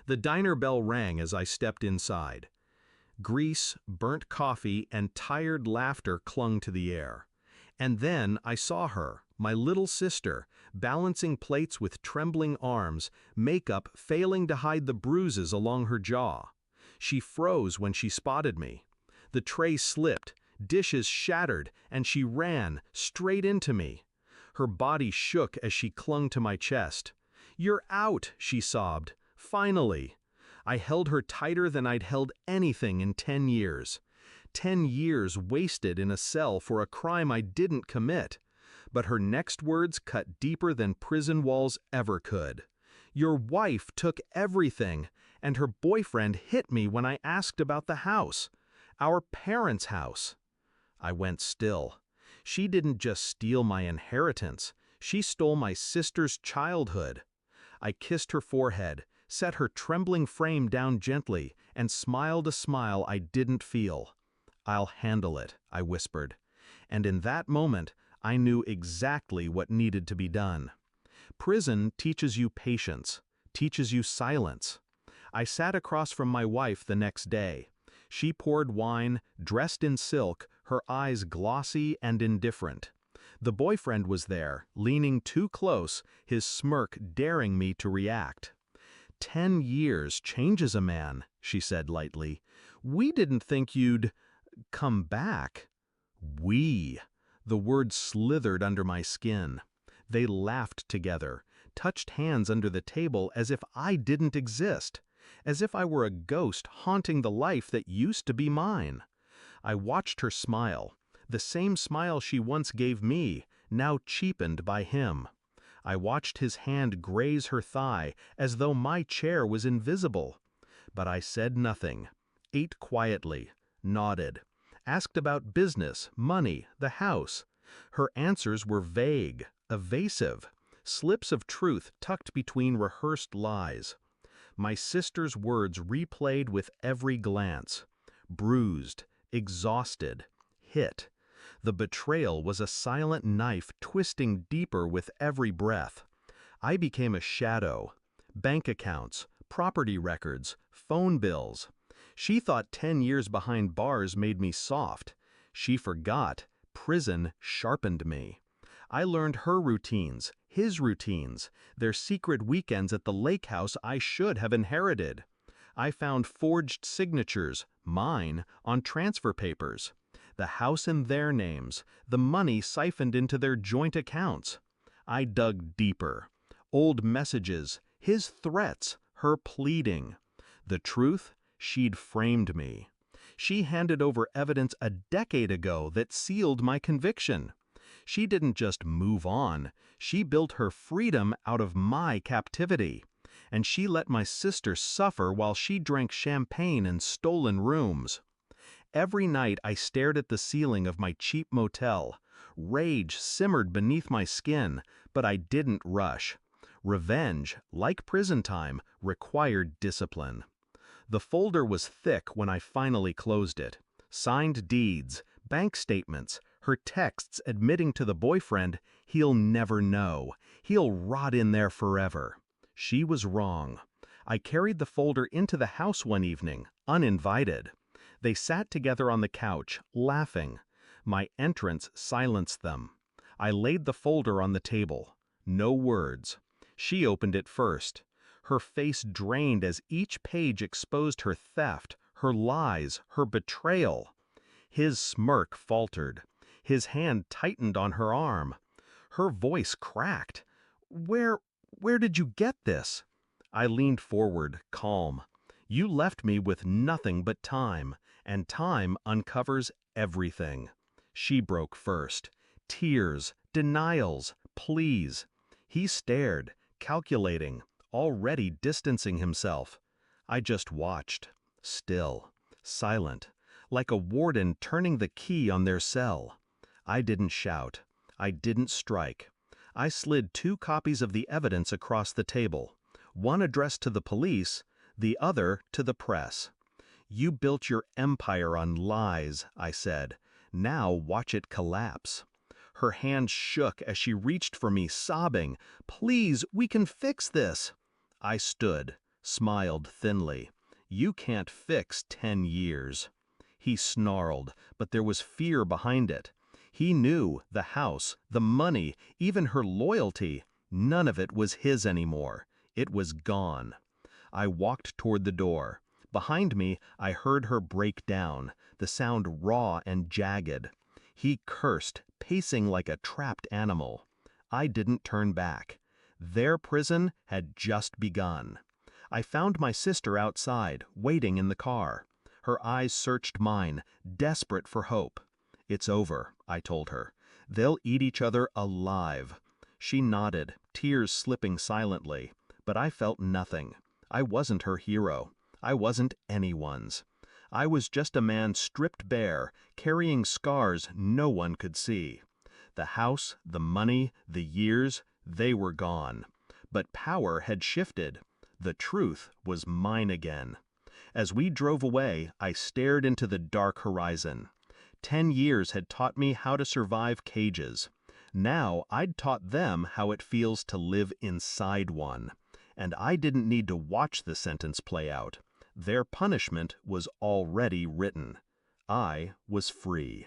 The diner bell rang as I stepped inside. Grease, burnt coffee, and tired laughter clung to the air. And then I saw her, my little sister, balancing plates with trembling arms, makeup failing to hide the bruises along her jaw. She froze when she spotted me. The tray slipped, dishes shattered, and she ran straight into me. Her body shook as she clung to my chest. "You're out," she sobbed. "Finally." I held her tighter than I'd held anything in 10 years. 10 years wasted in a cell for a crime I didn't commit. But her next words cut deeper than prison walls ever could. "Your wife took everything, and her boyfriend hit me when I asked about the house. Our parents' house." I went still. She didn't just steal my inheritance, she stole my sister's childhood. I kissed her forehead, set her trembling frame down gently, and smiled a smile I didn't feel. "I'll handle it," I whispered. And in that moment, I knew exactly what needed to be done. Prison teaches you patience, teaches you silence. I sat across from my wife the next day. She poured wine, dressed in silk, her eyes glossy and indifferent. The boyfriend was there, leaning too close, his smirk daring me to react. 10 years changes a man," she said lightly. "We didn't think you'd come back." "We." The word slithered under my skin. They laughed together, touched hands under the table as if I didn't exist, as if I were a ghost haunting the life that used to be mine. I watched her smile, the same smile she once gave me, now cheapened by him. I watched his hand graze her thigh as though my chair was invisible. But I said nothing, ate quietly, nodded, asked about business, money, the house. Her answers were vague, evasive, slips of truth tucked between rehearsed lies. My sister's words replayed with every glance. Bruised, exhausted, hit. The betrayal was a silent knife twisting deeper with every breath. I became a shadow. Bank accounts, property records, phone bills. She thought 10 years behind bars made me soft. She forgot. Prison sharpened me. I learned her routines, his routines, their secret weekends at the lake house I should have inherited. I found forged signatures, mine, on transfer papers. The house in their names, the money siphoned into their joint accounts. I dug deeper. Old messages, his threats, her pleading. The truth, she'd framed me. She handed over evidence a decade ago that sealed my conviction. She didn't just move on, she built her freedom out of my captivity. And she let my sister suffer while she drank champagne in stolen rooms. Every night I stared at the ceiling of my cheap motel. Rage simmered beneath my skin, but I didn't rush. Revenge, like prison time, required discipline. The folder was thick when I finally closed it. Signed deeds, bank statements, her texts admitting to the boyfriend, "He'll never know. He'll rot in there forever." She was wrong. I carried the folder into the house one evening, uninvited. They sat together on the couch, laughing. My entrance silenced them. I laid the folder on the table. No words. She opened it first. Her face drained as each page exposed her theft, her lies, her betrayal. His smirk faltered. His hand tightened on her arm. Her voice cracked. Where did you get this?" I leaned forward, calm. "You left me with nothing but time, and time uncovers everything." She broke first. Tears, denials, pleas. He stared, calculating, already distancing himself. I just watched, still, silent, like a warden turning the key on their cell. I didn't shout. I didn't strike. I slid 2 copies of the evidence across the table, one addressed to the police, the other to the press. "You built your empire on lies," I said. "Now watch it collapse." Her hand shook as she reached for me, sobbing, "Please, we can fix this." I stood, smiled thinly. "You can't fix 10 years." He snarled, but there was fear behind it. He knew the house, the money, even her loyalty, none of it was his anymore. It was gone. I walked toward the door. Behind me, I heard her break down, the sound raw and jagged. He cursed, pacing like a trapped animal. I didn't turn back. Their prison had just begun. I found my sister outside, waiting in the car. Her eyes searched mine, desperate for hope. "It's over," I told her. "They'll eat each other alive." She nodded, tears slipping silently, but I felt nothing. I wasn't her hero. I wasn't anyone's. I was just a man stripped bare, carrying scars no one could see. The house, the money, the years, they were gone. But power had shifted. The truth was mine again. As we drove away, I stared into the dark horizon. 10 years had taught me how to survive cages. Now I'd taught them how it feels to live inside one. And I didn't need to watch the sentence play out. Their punishment was already written. I was free.